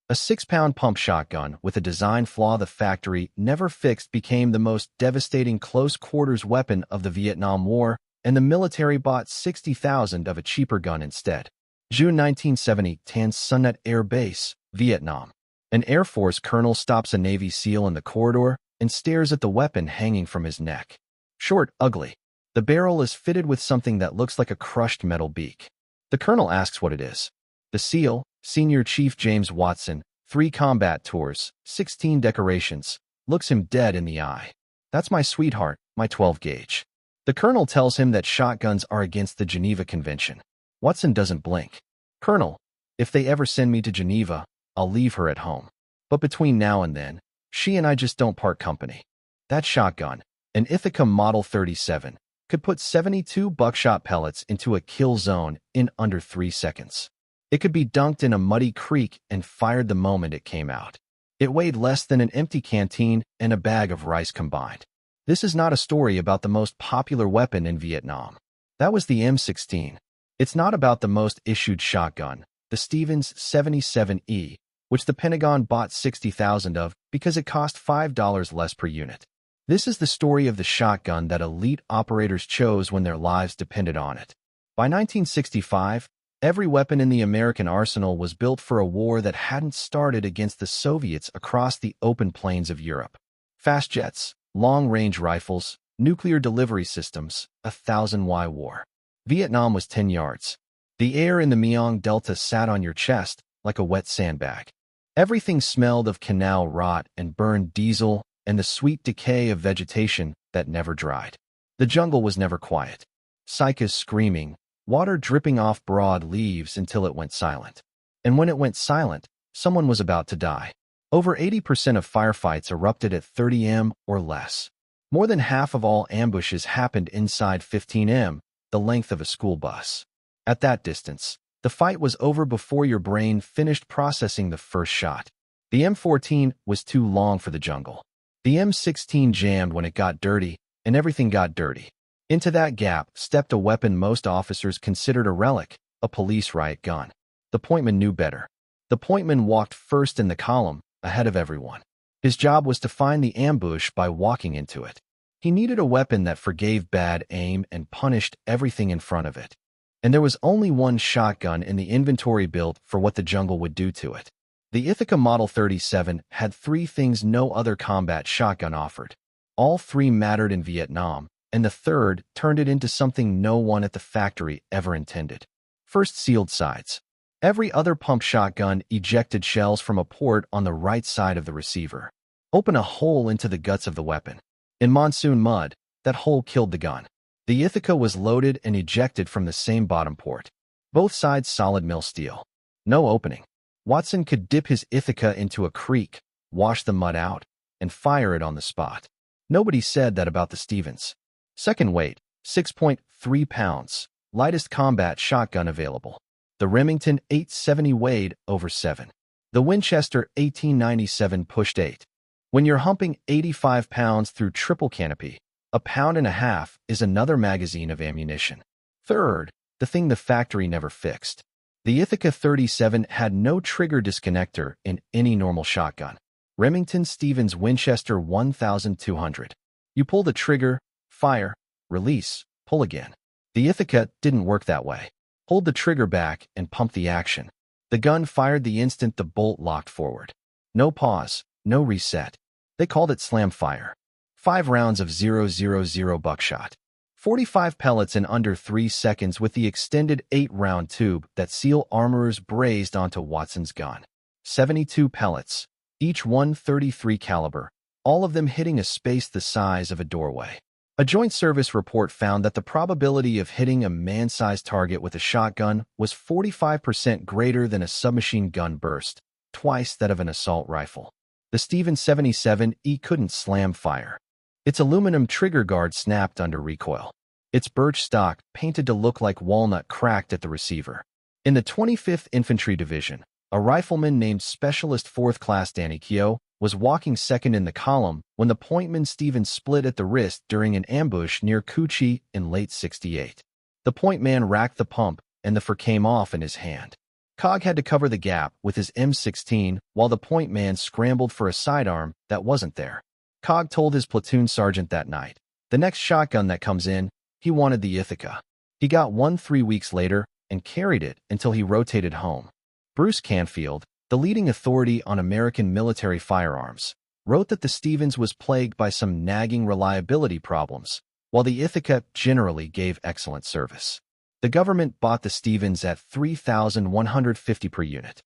A 6-pound pump shotgun with a design flaw the factory never fixed became the most devastating close-quarters weapon of the Vietnam War, and the military bought 60,000 of a cheaper gun instead. June 1970, Tan Son Nhut Air Base, Vietnam. An Air Force colonel stops a Navy SEAL in the corridor and stares at the weapon hanging from his neck. Short, ugly. The barrel is fitted with something that looks like a crushed metal beak. The colonel asks what it is. The SEAL, Senior Chief James Watson, 3 combat tours, 16 decorations, looks him dead in the eye. That's my sweetheart, my 12-gauge. The colonel tells him that shotguns are against the Geneva Convention. Watson doesn't blink. Colonel, if they ever send me to Geneva, I'll leave her at home. But between now and then, she and I just don't part company. That shotgun, an Ithaca Model 37, could put 72 buckshot pellets into a kill zone in under 3 seconds. It could be dunked in a muddy creek and fired the moment it came out. It weighed less than an empty canteen and a bag of rice combined. This is not a story about the most popular weapon in Vietnam. That was the M16. It's not about the most issued shotgun, the Stevens 77E, which the Pentagon bought 60,000 of because it cost $5 less per unit. This is the story of the shotgun that elite operators chose when their lives depended on it. By 1965, every weapon in the American arsenal was built for a war that hadn't started against the Soviets across the open plains of Europe. Fast jets, long-range rifles, nuclear delivery systems, a 1,000-Y war. Vietnam was 10 yards. The air in the Mekong Delta sat on your chest like a wet sandbag. Everything smelled of canal rot and burned diesel and the sweet decay of vegetation that never dried. The jungle was never quiet. Cicadas screaming, water dripping off broad leaves until it went silent. And when it went silent, someone was about to die. Over 80% of firefights erupted at 30 m or less. More than half of all ambushes happened inside 15 m, the length of a school bus. At that distance, the fight was over before your brain finished processing the first shot. The M14 was too long for the jungle. The M16 jammed when it got dirty, and everything got dirty. Into that gap stepped a weapon most officers considered a relic, a police riot gun. The pointman knew better. The pointman walked first in the column, ahead of everyone. His job was to find the ambush by walking into it. He needed a weapon that forgave bad aim and punished everything in front of it. And there was only one shotgun in the inventory built for what the jungle would do to it. The Ithaca Model 37 had 3 things no other combat shotgun offered. All 3 mattered in Vietnam, and the third turned it into something no one at the factory ever intended. First, sealed sides. Every other pump shotgun ejected shells from a port on the right side of the receiver. Open a hole into the guts of the weapon. In monsoon mud, that hole killed the gun. The Ithaca was loaded and ejected from the same bottom port. Both sides solid mill steel. No opening. Watson could dip his Ithaca into a creek, wash the mud out, and fire it on the spot. Nobody said that about the Stevens. Second weight, 6.3 pounds, lightest combat shotgun available. The Remington 870 weighed over 7. The Winchester 1897 pushed 8. When you're humping 85 pounds through triple canopy, a pound and a half is another magazine of ammunition. Third, the thing the factory never fixed. The Ithaca 37 had no trigger disconnector in any normal shotgun. Remington Stevens Winchester 1200. You pull the trigger, fire, release, pull again. The Ithaca didn't work that way. Hold the trigger back and pump the action. The gun fired the instant the bolt locked forward. No pause, no reset. They called it slam fire. 5 rounds of 0.00 buckshot. 45 pellets in under 3 seconds with the extended 8-round tube that SEAL armorers brazed onto Watson's gun. 72 pellets, each 133 caliber, all of them hitting a space the size of a doorway. A joint service report found that the probability of hitting a man-sized target with a shotgun was 45% greater than a submachine gun burst, twice that of an assault rifle. The Stevens 77E couldn't slam fire. Its aluminum trigger guard snapped under recoil. Its birch stock, painted to look like walnut, cracked at the receiver. In the 25th Infantry Division, a rifleman named Specialist 4th Class Danny Keogh was walking second in the column when the pointman Stevens split at the wrist during an ambush near Cu Chi in late '68. The point man racked the pump, and the fur came off in his hand. Cog had to cover the gap with his M16 while the point man scrambled for a sidearm that wasn't there. Cog told his platoon sergeant that night, "The next shotgun that comes in, he wanted the Ithaca." He got one 3 weeks later and carried it until he rotated home. Bruce Canfield, the leading authority on American military firearms, wrote that the Stevens was plagued by some nagging reliability problems, while the Ithaca generally gave excellent service. The government bought the Stevens at $3,150 per unit.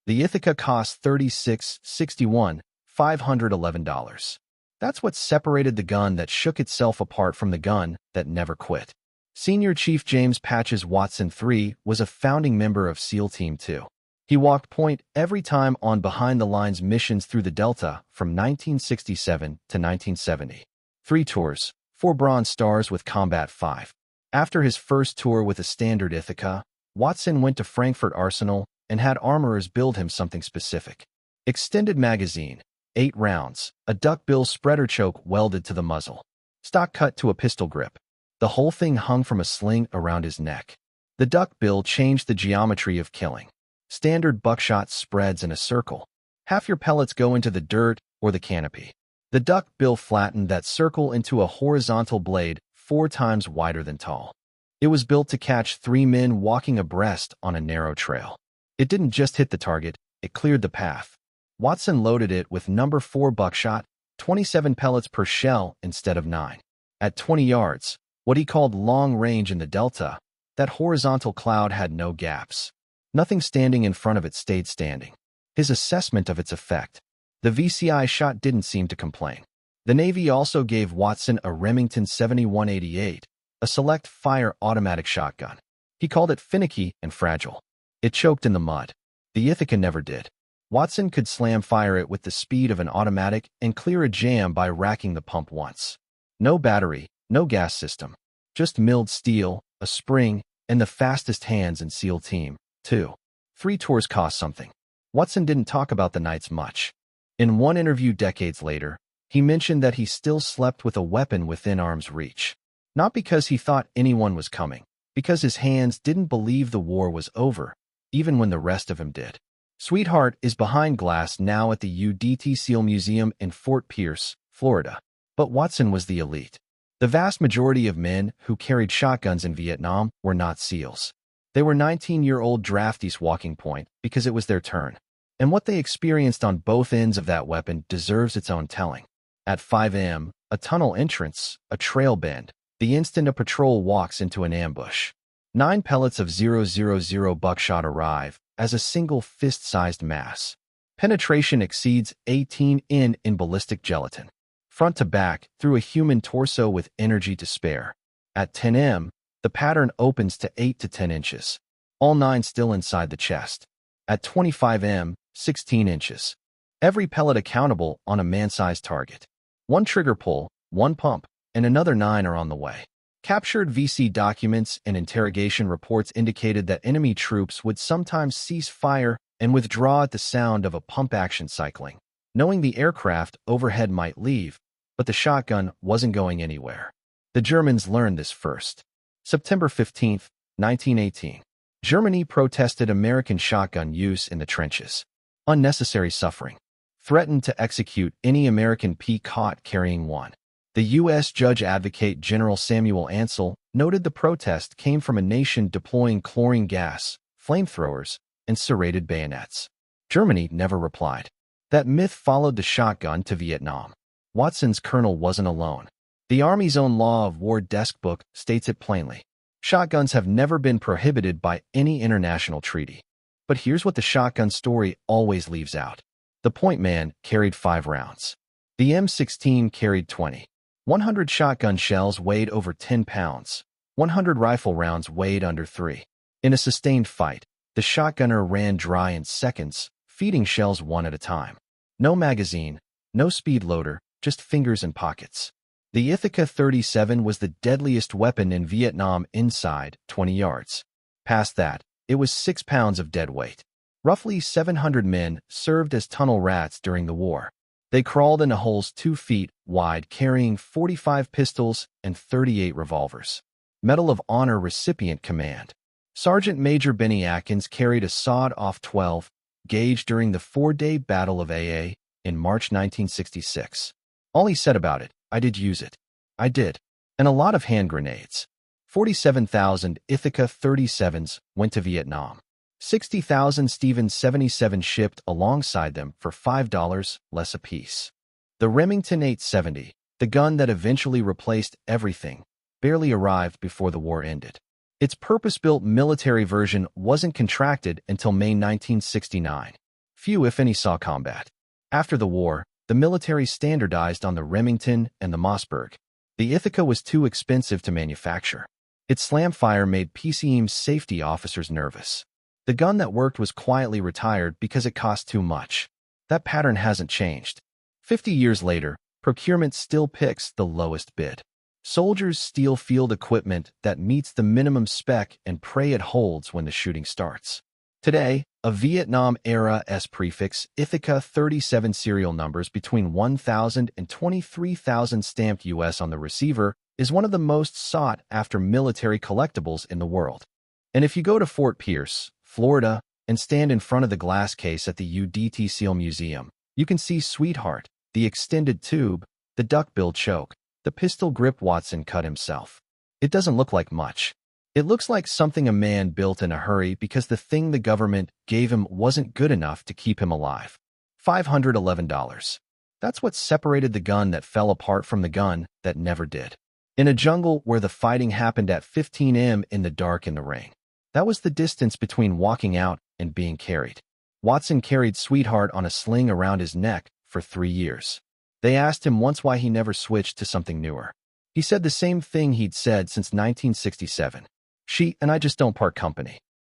The Ithaca cost $36.61, $511. That's what separated the gun that shook itself apart from the gun that never quit. Senior Chief James Patches Watson III was a founding member of SEAL Team 2. He walked point every time on behind-the-lines missions through the Delta from 1967 to 1970. 3 tours, 4 Bronze Stars with Combat 5. After his first tour with a standard Ithaca, Watson went to Frankfurt Arsenal and had armorers build him something specific. Extended magazine, 8 rounds, a duckbill spreader choke welded to the muzzle. Stock cut to a pistol grip. The whole thing hung from a sling around his neck. The duckbill changed the geometry of killing. Standard buckshot spreads in a circle. Half your pellets go into the dirt or the canopy. The duckbill flattened that circle into a horizontal blade 4 times wider than tall. It was built to catch 3 men walking abreast on a narrow trail. It didn't just hit the target, it cleared the path. Watson loaded it with number 4 buckshot, 27 pellets per shell instead of 9. At 20 yards, what he called long range in the Delta, that horizontal cloud had no gaps. Nothing standing in front of it stayed standing. His assessment of its effect. The VCI shot didn't seem to complain. The Navy also gave Watson a Remington 7188, a select-fire automatic shotgun. He called it finicky and fragile. It choked in the mud. The Ithaca never did. Watson could slam-fire it with the speed of an automatic and clear a jam by racking the pump once. No battery, no gas system. Just milled steel, a spring, and the fastest hands in SEAL Team 2. 3 tours cost something. Watson didn't talk about the nights much. In one interview decades later, he mentioned that he still slept with a weapon within arm's reach. Not because he thought anyone was coming, because his hands didn't believe the war was over, even when the rest of him did. Sweetheart is behind glass now at the UDT SEAL Museum in Fort Pierce, Florida. But Watson was the elite. The vast majority of men who carried shotguns in Vietnam were not SEALs. They were 19-year-old draftees walking point because it was their turn. And what they experienced on both ends of that weapon deserves its own telling. At 5 a.m., a tunnel entrance, a trail bend, the instant a patrol walks into an ambush. 9 pellets of 000 buckshot arrive as a single fist-sized mass. Penetration exceeds 18 in ballistic gelatin. Front to back, through a human torso with energy to spare. At 10 m, the pattern opens to 8 to 10 inches. All 9 still inside the chest. At 25 m, 16 inches. Every pellet accountable on a man-sized target. 1 trigger pull, 1 pump, and another 9 are on the way. Captured VC documents and interrogation reports indicated that enemy troops would sometimes cease fire and withdraw at the sound of a pump action cycling, knowing the aircraft overhead might leave, but the shotgun wasn't going anywhere. The Germans learned this first. September 15, 1918. Germany protested American shotgun use in the trenches. Unnecessary suffering. Threatened to execute any American caught carrying one. The U.S. Judge Advocate General Samuel Ansel noted the protest came from a nation deploying chlorine gas, flamethrowers, and serrated bayonets. Germany never replied. That myth followed the shotgun to Vietnam. Watson's colonel wasn't alone. The Army's own Law of War desk book states it plainly. Shotguns have never been prohibited by any international treaty. But here's what the shotgun story always leaves out. The point man carried 5 rounds. The M16 carried 20. 100 shotgun shells weighed over 10 pounds. 100 rifle rounds weighed under 3. In a sustained fight, the shotgunner ran dry in seconds, feeding shells one at a time. No magazine, no speed loader, just fingers and pockets. The Ithaca 37 was the deadliest weapon in Vietnam inside 20 yards. Past that, it was 6 pounds of dead weight. Roughly 700 men served as tunnel rats during the war. They crawled into holes 2 feet wide carrying 45 pistols and 38 revolvers. Medal of Honor recipient command. Sergeant Major Benny Atkins carried a sawed-off 12 gauge during the four-day Battle of AA in March 1966. All he said about it, "I did use it. I did." And a lot of hand grenades. 47,000 Ithaca 37s went to Vietnam. 60,000 Stevens 77 shipped alongside them for $5 less apiece. The Remington 870, the gun that eventually replaced everything, barely arrived before the war ended. Its purpose-built military version wasn't contracted until May 1969. Few, if any, saw combat. After the war, the military standardized on the Remington and the Mossberg. The Ithaca was too expensive to manufacture. Its slam-fire made PCM's safety officers nervous. The gun that worked was quietly retired because it cost too much. That pattern hasn't changed. 50 years later, procurement still picks the lowest bid. Soldiers steal field equipment that meets the minimum spec and pray it holds when the shooting starts. Today, a Vietnam-era S-prefix Ithaca 37 serial numbers between 1,000 and 23,000 stamped US on the receiver is one of the most sought-after military collectibles in the world. And if you go to Fort Pierce, Florida, and stand in front of the glass case at the UDT SEAL Museum, you can see Sweetheart, the extended tube, the duckbill choke, the pistol grip Watson cut himself. It doesn't look like much. It looks like something a man built in a hurry because the thing the government gave him wasn't good enough to keep him alive. $511. That's what separated the gun that fell apart from the gun that never did. In a jungle where the fighting happened at 15 m in the dark in the rain. That was the distance between walking out and being carried. Watson carried Sweetheart on a sling around his neck for 3 years. They asked him once why he never switched to something newer. He said the same thing he'd said since 1967. "She and I just don't part company."